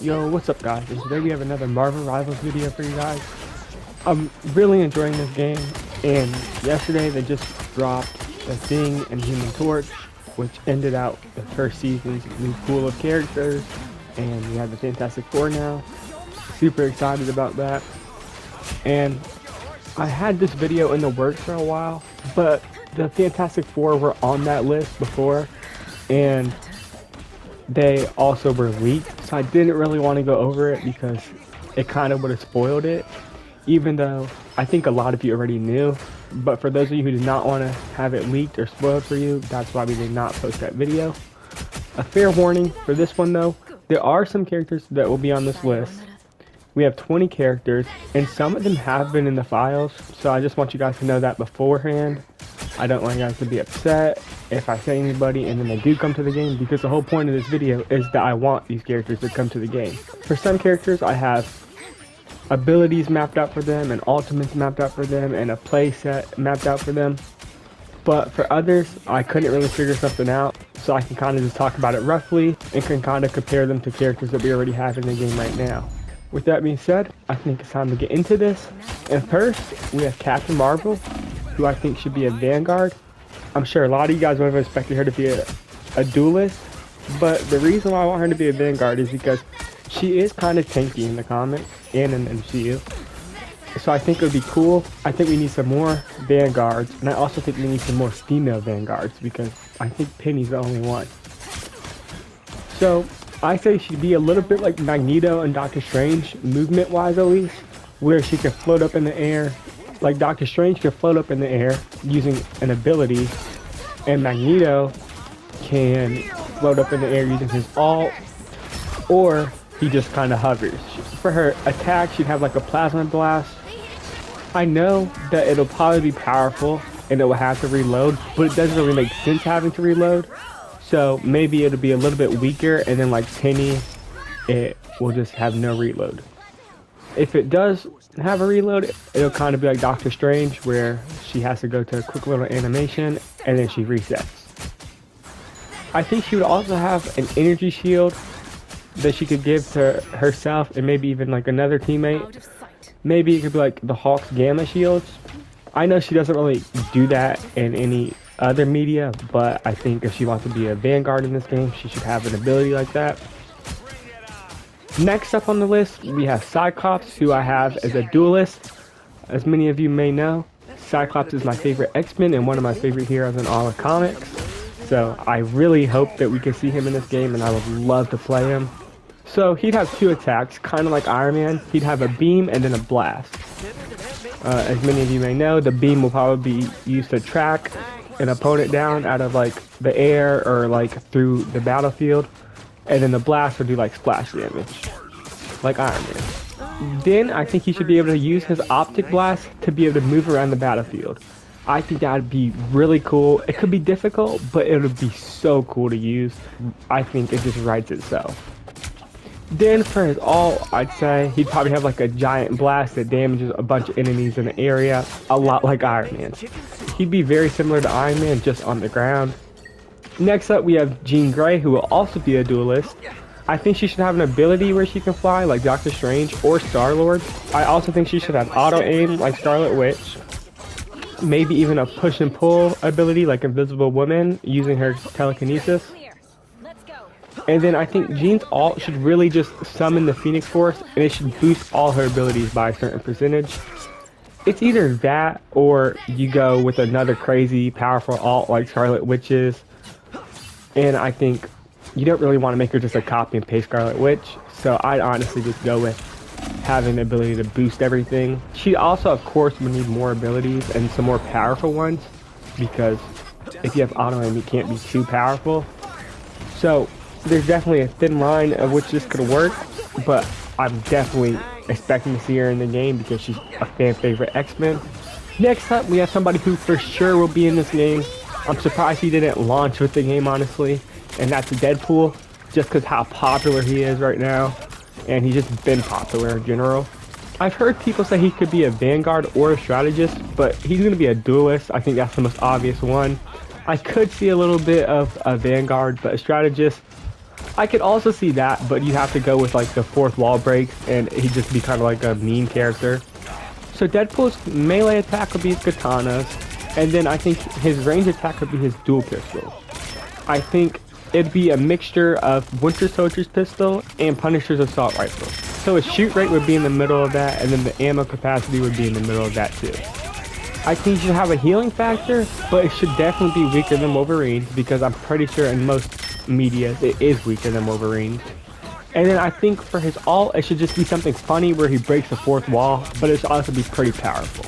Yo, what's up guys? And today we have another Marvel Rivals video for you guys. I'm really enjoying this game, and yesterday they just dropped The Thing and Human Torch, which ended out the first season's new pool of characters, and we have the Fantastic Four now. Super excited about that. And I had this video in the works for a while, but the Fantastic Four were on that list before, and they also were leaked, so I didn't really want to go over it because it kind of would have spoiled it, even though I think a lot of you already knew. But for those of you who did not want to have it leaked or spoiled for you, that's why we did not post that video. A fair warning for this one though, there are some characters that will be on this list. We have 20 characters, and some of them have been in the files, so I just want you guys to know that beforehand. I don't want you guys to be upset if I say anybody and then they do come to the game, because the whole point of this video is that I want these characters to come to the game. For some characters, I have abilities mapped out for them, and ultimates mapped out for them, and a play set mapped out for them. But for others, I couldn't really figure something out, so I can kind of just talk about it roughly and can kind of compare them to characters that we already have in the game right now. With that being said, I think it's time to get into this. And first, we have Captain Marvel, who I think should be a Vanguard. I'm sure a lot of you guys would have expected her to be a duelist, but the reason why I want her to be a Vanguard is because she is kind of tanky in the comics and in the MCU. So I think it would be cool. I think we need some more Vanguards, and I also think we need some more female Vanguards, because I think Penny's the only one. So I say she'd be a little bit like Magneto and Doctor Strange, movement-wise at least, where she can float up in the air. Like Doctor Strange can float up in the air using an ability, and Magneto can float up in the air using his ult, or he just kind of hovers. For her attack, she'd have like a plasma blast. I know that it'll probably be powerful and it will have to reload, but it doesn't really make sense having to reload. So maybe it'll be a little bit weaker, and then like Penny, it will just have no reload. If it does have a reload, it'll kind of be like Doctor Strange, where she has to go to a quick little animation and then she resets. I think she would also have an energy shield that she could give to herself and maybe even like another teammate. Maybe it could be like the Hulk's gamma shields. I know she doesn't really do that in any other media, but I think if she wants to be a Vanguard in this game, she should have an ability like that. Next up on the list, we have Cyclops, who I have as a duelist. As many of you may know, Cyclops is my favorite X-Men and one of my favorite heroes in all the comics. So I really hope that we can see him in this game, and I would love to play him. So he'd have two attacks, kind of like Iron Man. He'd have a beam and then a blast. As many of you may know, the beam will probably be used to track an opponent down out of like the air or like through the battlefield. And then the blast will do like splash damage, like Iron Man. Then I think he should be able to use his optic blast to be able to move around the battlefield. I think that would be really cool. It could be difficult, but it would be so cool to use. I think it just writes itself. Then for his ult, I'd say he'd probably have like a giant blast that damages a bunch of enemies in the area, a lot like Iron Man. He'd be very similar to Iron Man, just on the ground. Next up, we have Jean Grey, who will also be a duelist. I think she should have an ability where she can fly, like Doctor Strange or Star-Lord. I also think she should have auto-aim, like Scarlet Witch. Maybe even a push and pull ability, like Invisible Woman, using her telekinesis. And then I think Jean's ult should really just summon the Phoenix Force, and it should boost all her abilities by a certain percentage. It's either that, or you go with another crazy, powerful ult like Scarlet Witch's. And I think you don't really want to make her just a copy and paste Scarlet Witch, so I'd honestly just go with having the ability to boost everything. She also, of course, would need more abilities and some more powerful ones, because if you have auto aim, you can't be too powerful. So there's definitely a thin line of which this could work, but I'm definitely expecting to see her in the game because she's a fan favorite X-Men. Next up, we have somebody who for sure will be in this game. I'm surprised he didn't launch with the game, honestly, and that's Deadpool, just because how popular he is right now, and he's just been popular in general. I've heard people say he could be a Vanguard or a strategist, but he's going to be a duelist. I think that's the most obvious one. I could see a little bit of a Vanguard, but a strategist, I could also see that, but you have to go with like the fourth wall breaks and he'd just be kind of like a mean character. So Deadpool's melee attack would be his katanas, and then I think his range attack would be his dual pistol. I think it'd be a mixture of Winter Soldier's pistol and Punisher's assault rifle. So his shoot rate would be in the middle of that, and then the ammo capacity would be in the middle of that too. I think he should have a healing factor, but it should definitely be weaker than Wolverine's, because I'm pretty sure in most media it is weaker than Wolverine's. And then I think for his ult, it should just be something funny where he breaks the fourth wall, but it should also be pretty powerful.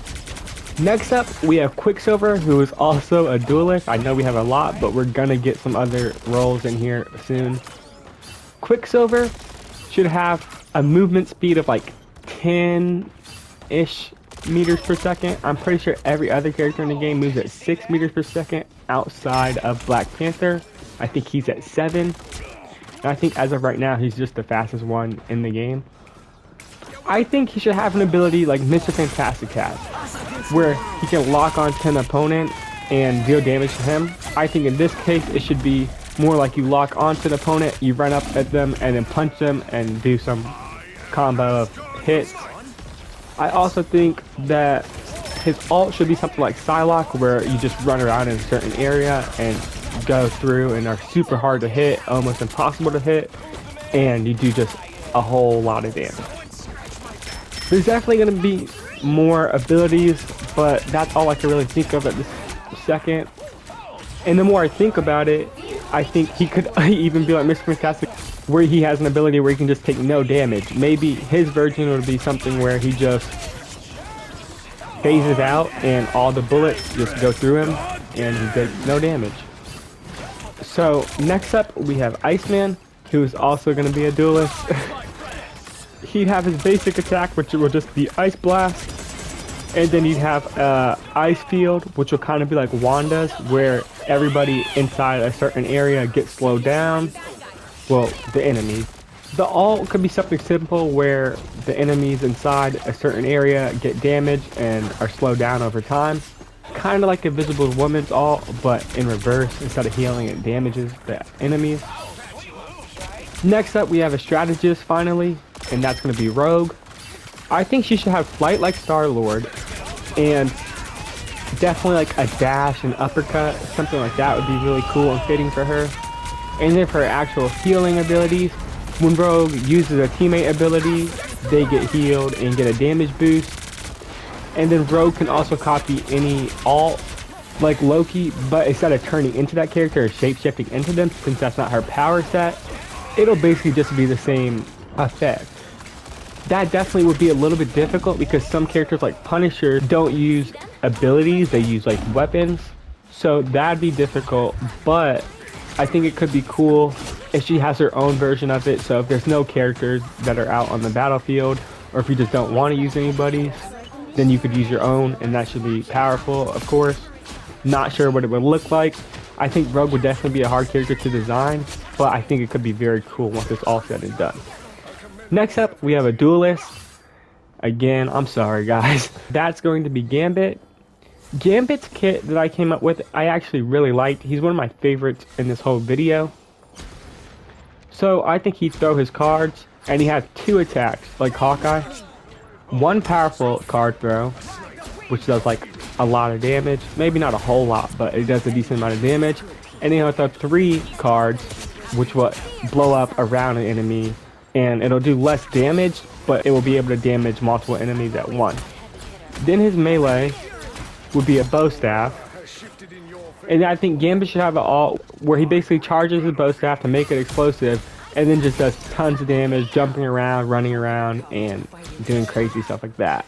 Next up, we have Quicksilver, who is also a duelist. I know we have a lot, but we're gonna get some other roles in here soon. Quicksilver should have a movement speed of like 10-ish meters per second. I'm pretty sure every other character in the game moves at 6 meters per second outside of Black Panther. I think he's at 7. And I think as of right now, he's just the fastest one in the game. I think he should have an ability like Mr. Fantastic has, where he can lock onto an opponent and deal damage to him. I think in this case, it should be more like you lock onto the opponent, you run up at them, and then punch them and do some combo of hits. I also think that his ult should be something like Psylocke, where you just run around in a certain area and go through and are super hard to hit, almost impossible to hit, and you do just a whole lot of damage. There's definitely going to be more abilities, but that's all I can really think of at this second. And the more I think about it, I think he could even be like Mr. Fantastic, where he has an ability where he can just take no damage. Maybe his version would be something where he just phases out and all the bullets just go through him and he takes no damage. So next up we have Iceman, who is also going to be a duelist. He'd have his basic attack, which will just be Ice Blast, and then you'd have Ice Field, which will kind of be like Wanda's, where everybody inside a certain area gets slowed down. Well, the enemy. The ult could be something simple where the enemies inside a certain area get damaged and are slowed down over time. Kind of like Invisible Woman's ult, but in reverse. Instead of healing, it damages the enemies. Next up, we have a strategist finally, and that's going to be Rogue. I think she should have flight like Star-Lord, and definitely like a dash and uppercut. Something like that would be really cool and fitting for her. And then for her actual healing abilities, when Rogue uses a teammate ability, they get healed and get a damage boost. And then Rogue can also copy any ult like Loki, but instead of turning into that character or shape-shifting into them, since that's not her power set, it'll basically just be the same effect. That definitely would be a little bit difficult because some characters like Punisher don't use abilities, they use like weapons. So that'd be difficult, but I think it could be cool if she has her own version of it. So if there's no characters that are out on the battlefield, or if you just don't want to use anybody's, then you could use your own, and that should be powerful, of course. Not sure what it would look like. I think Rogue would definitely be a hard character to design, but I think it could be very cool once it's all said and done. Next up, we have a duelist. Again, I'm sorry guys. That's going to be Gambit. Gambit's kit that I came up with, I actually really liked. He's one of my favorites in this whole video. So I think he'd throw his cards, and he has 2 attacks, like Hawkeye. 1 powerful card throw, which does like a lot of damage. Maybe not a whole lot, but it does a decent amount of damage. And then he'll throw 3 cards, which will blow up around an enemy, and it'll do less damage, but it will be able to damage multiple enemies at once. Then his melee would be a bow staff, and I think Gambit should have it all where he basically charges his bow staff to make it explosive, and then just does tons of damage, jumping around, running around, and doing crazy stuff like that.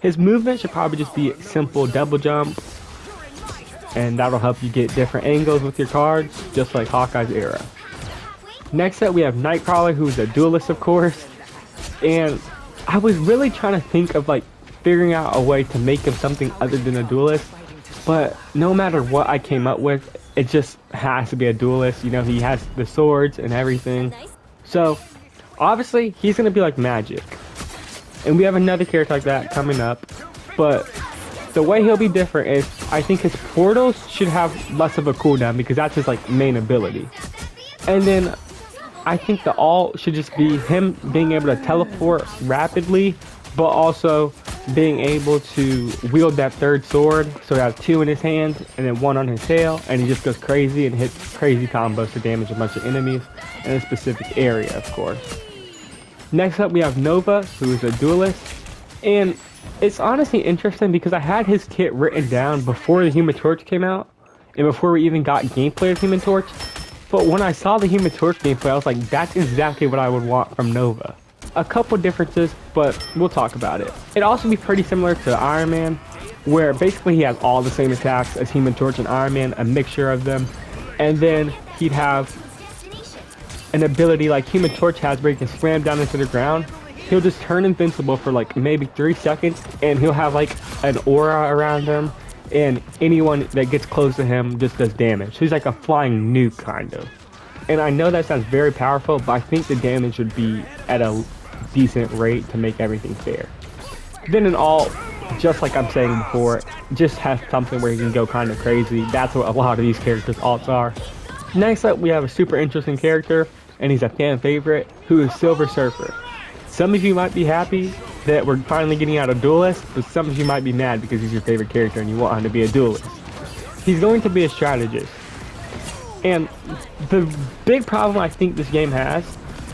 His movement should probably just be simple double jump, and that'll help you get different angles with your cards, just like Hawkeye's arrow. Next up, we have Nightcrawler, who's a duelist, of course, and I was really trying to think of like figuring out a way to make him something other than a duelist, but no matter what I came up with, it just has to be a duelist. You know, he has the swords and everything, so obviously he's gonna be like Magic, and we have another character like that coming up, but the way he'll be different is I think his portals should have less of a cooldown because that's his like main ability. And then I think the ult should just be him being able to teleport rapidly, but also being able to wield that third sword. So he has two in his hands and then one on his tail, and he just goes crazy and hits crazy combos to damage a bunch of enemies in a specific area, of course. Next up, we have Nova, who is a duelist, and it's honestly interesting because I had his kit written down before the Human Torch came out, and before we even got gameplay of Human Torch. But when I saw the Human Torch gameplay, I was like, that's exactly what I would want from Nova. A couple differences, but we'll talk about it. It'd also be pretty similar to Iron Man, where basically he has all the same attacks as Human Torch and Iron Man, a mixture of them. And then he'd have an ability like Human Torch has where he can slam down into the ground. He'll just turn invincible for like maybe 3 seconds, and he'll have like an aura around him, and anyone that gets close to him just does damage. So he's like a flying nuke, kind of. And I know that sounds very powerful, but I think the damage would be at a decent rate to make everything fair. Then in all, just like I'm saying before, just have something where he can go kind of crazy. That's what a lot of these characters' alts are. Next up, we have a super interesting character, and he's a fan favorite, who is Silver Surfer. Some of you might be happy that we're finally getting out a duelist, but some of you might be mad because he's your favorite character and you want him to be a duelist. He's going to be a strategist. And the big problem I think this game has,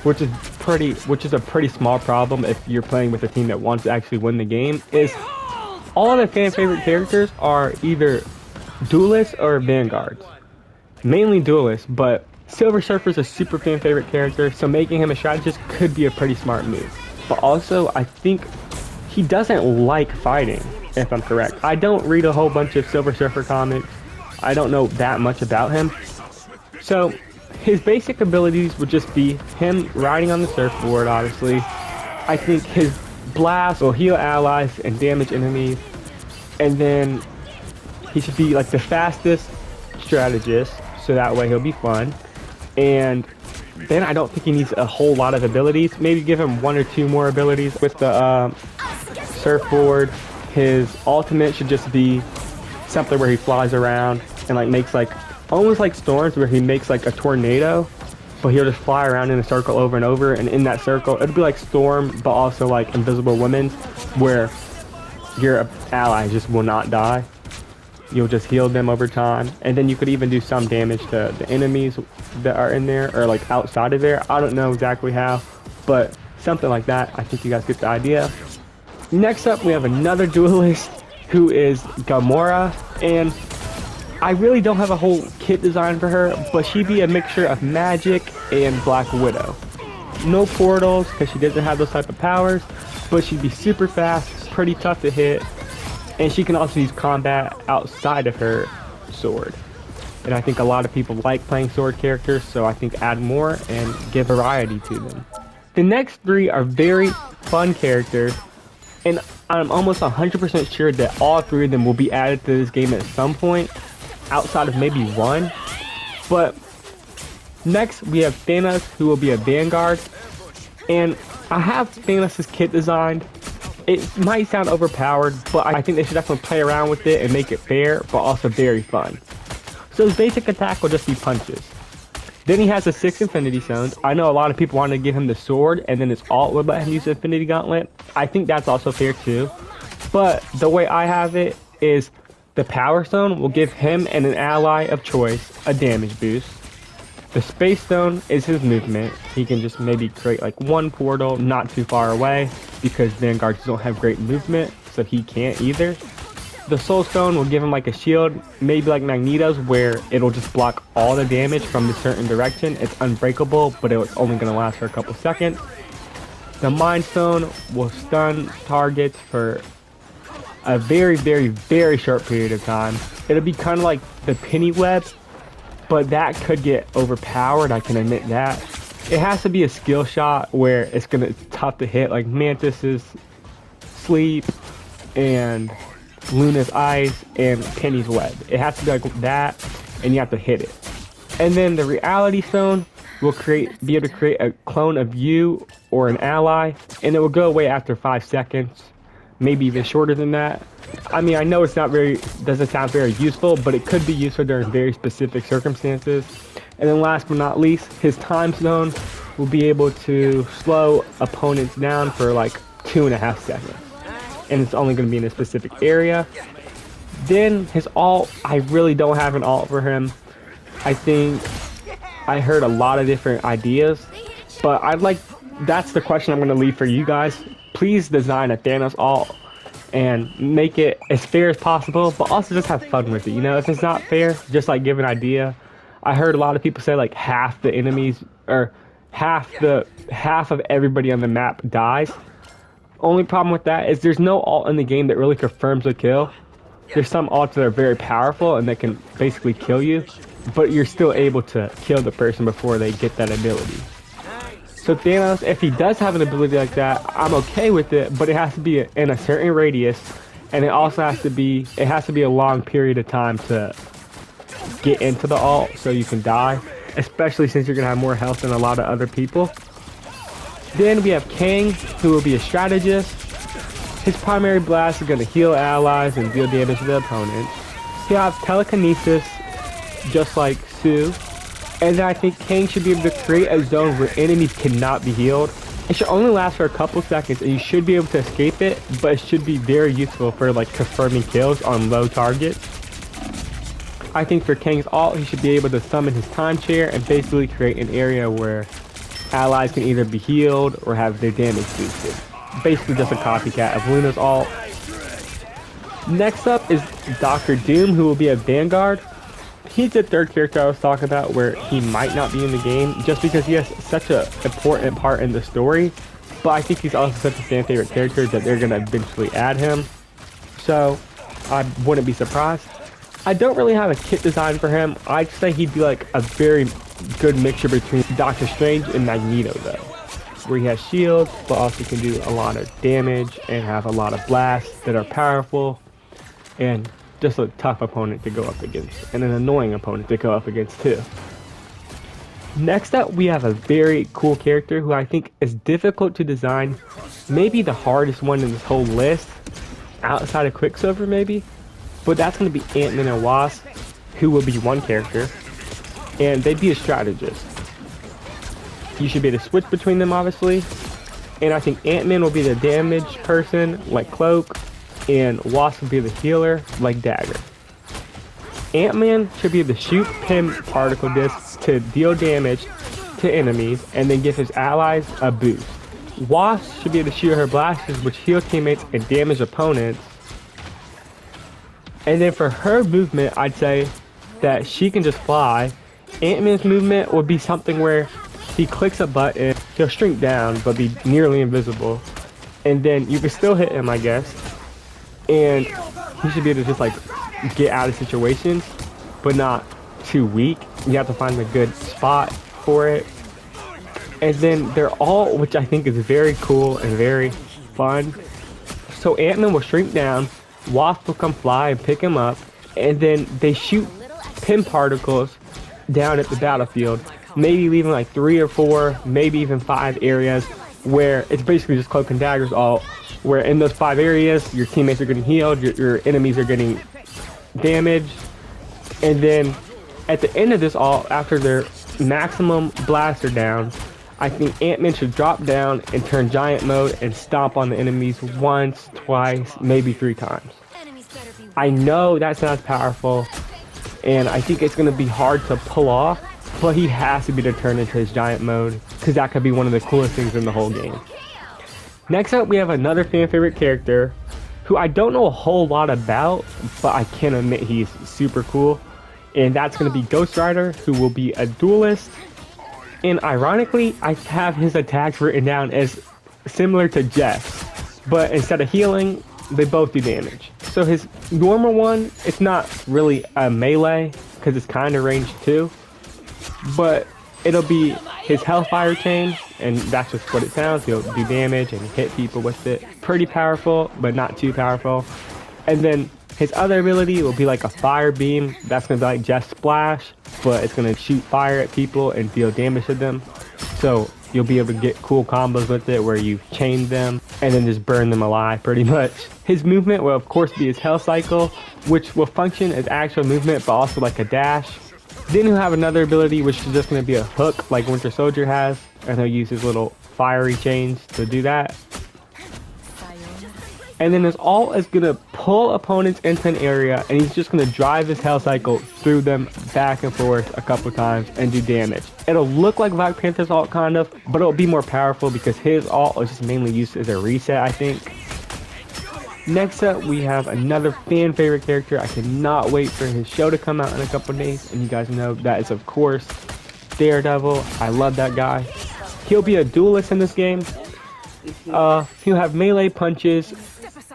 which is a pretty small problem if you're playing with a team that wants to actually win the game, is all of the fan favorite characters are either duelists or vanguards. Mainly duelists, but Silver Surfer is a super fan favorite character, so making him a strategist could be a pretty smart move. But also, I think he doesn't like fighting, if I'm correct. I don't read a whole bunch of Silver Surfer comics. I don't know that much about him. So his basic abilities would just be him riding on the surfboard, obviously. I think his blast will heal allies and damage enemies. And then he should be like the fastest strategist, so that way he'll be fun. And then I don't think he needs a whole lot of abilities. Maybe give him 1 or 2 more abilities with the surfboard. His ultimate should just be something where he flies around and like makes like almost like storms, where he makes like a tornado, but he'll just fly around in a circle over and over, and in that circle it'll be like Storm, but also like Invisible Woman, where your ally just will not die. You'll just heal them over time, and then you could even do some damage to the enemies that are in there or like outside of there. I don't know exactly how, but something like that. I think you guys get the idea. Next up, we have another duelist who is Gamora, and I really don't have a whole kit design for her, but she'd be a mixture of magic and Black Widow. No portals, because she doesn't have those type of powers, but she'd be super fast, pretty tough to hit, and she can also use combat outside of her sword. And I think a lot of people like playing sword characters, so I think add more and give variety to them. The next 3 are very fun characters, and I'm almost 100% sure that all 3 of them will be added to this game at some point, outside of maybe 1. But next we have Thanos, who will be a vanguard, and I have Thanos' kit designed. It might sound overpowered, but I think they should definitely play around with it and make it fair, but also very fun. So his basic attack will just be punches. Then he has the 6 Infinity Stones. I know a lot of people want to give him the sword, and then his ult would let him use the Infinity Gauntlet. I think that's also fair too. But the way I have it is the Power Stone will give him and an ally of choice a damage boost. The Space Stone is his movement. He can just maybe create like 1 portal not too far away, because Vanguards don't have great movement, so he can't either. The Soul Stone will give him like a shield, maybe like Magneto's, where it'll just block all the damage from a certain direction. It's unbreakable, but it's only going to last for a couple seconds. The Mind Stone will stun targets for a very, very, very short period of time. It'll be kind of like the Penny Web, but that could get overpowered, I can admit that. It has to be a skill shot where it's tough to hit, like Mantis's Sleep and Luna's Ice and Penny's Web. It has to be like that, and you have to hit it. And then the Reality Stone will be able to create a clone of you or an ally, and it will go away after 5 seconds, maybe even shorter than that. I mean, I know it's doesn't sound very useful, but it could be useful during very specific circumstances. And then last but not least, his time zone will be able to slow opponents down for like 2.5 seconds. And it's only going to be in a specific area. Then his ult, I really don't have an ult for him. I think I heard a lot of different ideas, but that's the question I'm going to leave for you guys. Please design a Thanos ult and make it as fair as possible, but also just have fun with it. You know, if it's not fair, just like give an idea. I heard a lot of people say like half the enemies or half of everybody on the map dies. Only problem with that is there's no ult in the game that really confirms a kill. There's some ults that are very powerful and that can basically kill you, but you're still able to kill the person before they get that ability. So Thanos, if he does have an ability like that, I'm okay with it, but it has to be in a certain radius, and it also has to be a long period of time to get into the ult so you can die, especially since you're gonna have more health than a lot of other people. Then we have Kang, who will be a strategist. His primary blast is gonna heal allies and deal damage to the opponent. He'll have telekinesis, just like Sue. And then I think Kang should be able to create a zone where enemies cannot be healed. It should only last for a couple seconds and you should be able to escape it, but it should be very useful for like confirming kills on low targets. I think for Kang's ult, he should be able to summon his time chair and basically create an area where allies can either be healed or have their damage boosted. Basically just a copycat of Luna's ult. Next up is Dr. Doom, who will be a Vanguard. He's the third character I was talking about where he might not be in the game just because he has such an important part in the story. But I think he's also such a fan favorite character that they're going to eventually add him. So I wouldn't be surprised. I don't really have a kit design for him. I'd say he'd be like a very good mixture between Doctor Strange and Magneto though. Where he has shields but also can do a lot of damage and have a lot of blasts that are powerful. And just a tough opponent to go up against, and an annoying opponent to go up against too. Next up, we have a very cool character who I think is difficult to design, maybe the hardest one in this whole list, outside of Quicksilver maybe, but that's going to be Ant-Man and Wasp, who will be one character, and they'd be a strategist. You should be able to switch between them obviously, and I think Ant-Man will be the damage person like Cloak, and Wasp will be the healer like Dagger. Ant-Man should be able to shoot pin particle discs to deal damage to enemies and then give his allies a boost. Wasp should be able to shoot her blasters which heal teammates and damage opponents. And then for her movement, I'd say that she can just fly. Ant-Man's movement would be something where he clicks a button, he'll shrink down but be nearly invisible. And then you can still hit him, I guess. And he should be able to just like get out of situations, but not too weak. You have to find a good spot for it. And then they're all, which I think is very cool and very fun. So Ant-Man will shrink down, Wasp will come fly and pick him up, and then they shoot pin particles down at the battlefield, maybe leaving like 3 or 4, maybe even 5 areas where it's basically just Cloak and Dagger's all. Where in those 5 areas, your teammates are getting healed, your enemies are getting damaged. And then at the end of this all, after their maximum blasts are down, I think Ant-Man should drop down and turn giant mode and stomp on the enemies once, twice, maybe 3 times. I know that sounds powerful, and I think it's going to be hard to pull off, but he has to be able to turn into his giant mode, because that could be one of the coolest things in the whole game. Next up, we have another fan favorite character who I don't know a whole lot about, but I can admit he's super cool. And that's going to be Ghost Rider, who will be a duelist. And ironically, I have his attacks written down as similar to Jeff's, but instead of healing, they both do damage. So his normal one, it's not really a melee, because it's kind of ranged too, but it'll be his Hellfire chain, and that's just what it sounds. He'll do damage and hit people with it. Pretty powerful, but not too powerful. And then his other ability will be like a fire beam. That's going to be like Jeff's Splash, but it's going to shoot fire at people and deal damage to them. So you'll be able to get cool combos with it where you chain them and then just burn them alive pretty much. His movement will of course be his Hell Cycle, which will function as actual movement but also like a dash. Then he'll have another ability, which is just going to be a hook like Winter Soldier has, and he'll use his little fiery chains to do that. And then his ult is going to pull opponents into an area, and he's just going to drive his Hell Cycle through them back and forth a couple times and do damage. It'll look like Black Panther's ult kind of, but it'll be more powerful because his ult is just mainly used as a reset, I think. Next up, we have another fan favorite character. I cannot wait for his show to come out in a couple days, and you guys know that is, of course, Daredevil. I love that guy. He'll be a duelist in this game. He'll have melee punches,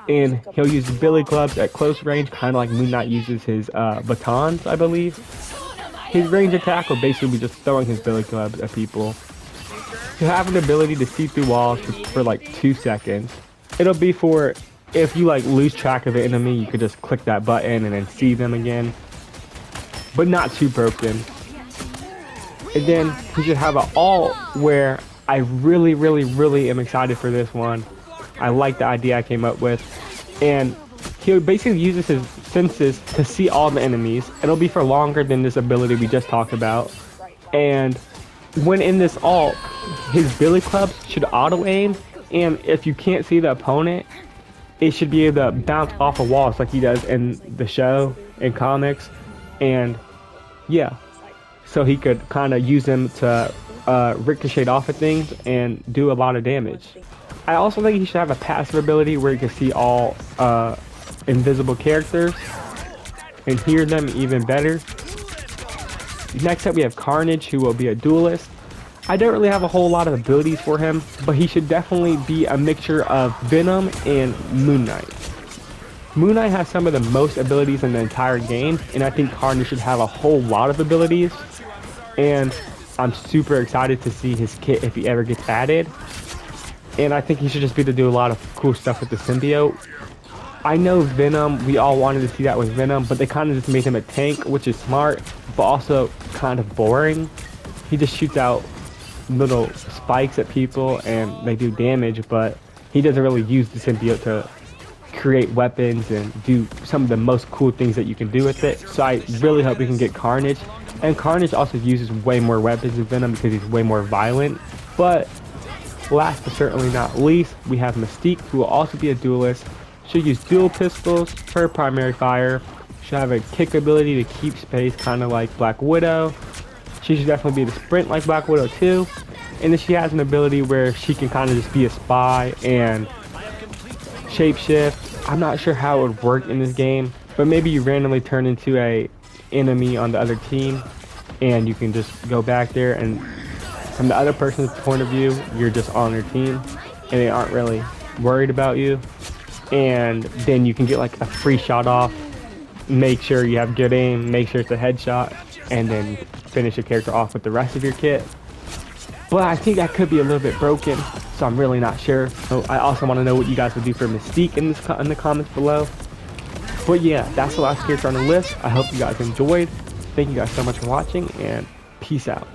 and he'll use billy clubs at close range, kind of like Moon Knight uses his batons, I believe. His range attack will basically be just throwing his billy clubs at people. He'll have an ability to see through walls for like 2 seconds. It'll be for if you like lose track of the enemy, you could just click that button and then see them again, but not too broken. And then he should have an ult where I really am excited for this one. I like the idea I came up with, and he basically uses his senses to see all the enemies. It'll be for longer than this ability we just talked about, and when in this ult, his billy clubs should auto aim, and if you can't see the opponent, it should be able to bounce off of walls like he does in the show and comics. And yeah, so he could kind of use them to ricochet off of things and do a lot of damage. I also think he should have a passive ability where you can see all invisible characters and hear them even better. Next up, we have Carnage, who will be a duelist. I don't really have a whole lot of abilities for him, but he should definitely be a mixture of Venom and Moon Knight. Moon Knight has some of the most abilities in the entire game, and I think Carnage should have a whole lot of abilities. And I'm super excited to see his kit if he ever gets added. And I think he should just be able to do a lot of cool stuff with the symbiote. I know Venom, we all wanted to see that with Venom, but they kind of just made him a tank, which is smart, but also kind of boring. He just shoots out little spikes at people and they do damage, but he doesn't really use the symbiote to create weapons and do some of the most cool things that you can do with it. So I really hope we can get Carnage. And Carnage also uses way more weapons than Venom because he's way more violent. But last but certainly not least, we have Mystique, who will also be a duelist. She'll use dual pistols for her primary fire. She'll have a kick ability to keep space, kind of like Black Widow. She should definitely be able to sprint like Black Widow too. And then she has an ability where she can kind of just be a spy and shapeshift. I'm not sure how it would work in this game, but maybe you randomly turn into a enemy on the other team and you can just go back there, and from the other person's point of view, you're just on their team and they aren't really worried about you. And then you can get like a free shot off, make sure you have good aim, make sure it's a headshot, and then finish your character off with the rest of your kit. But I think that could be a little bit broken, so I'm really not sure. So I also want to know what you guys would do for Mystique in the comments below. But yeah, that's the last character on the list. I hope you guys enjoyed. Thank you guys so much for watching, and peace out.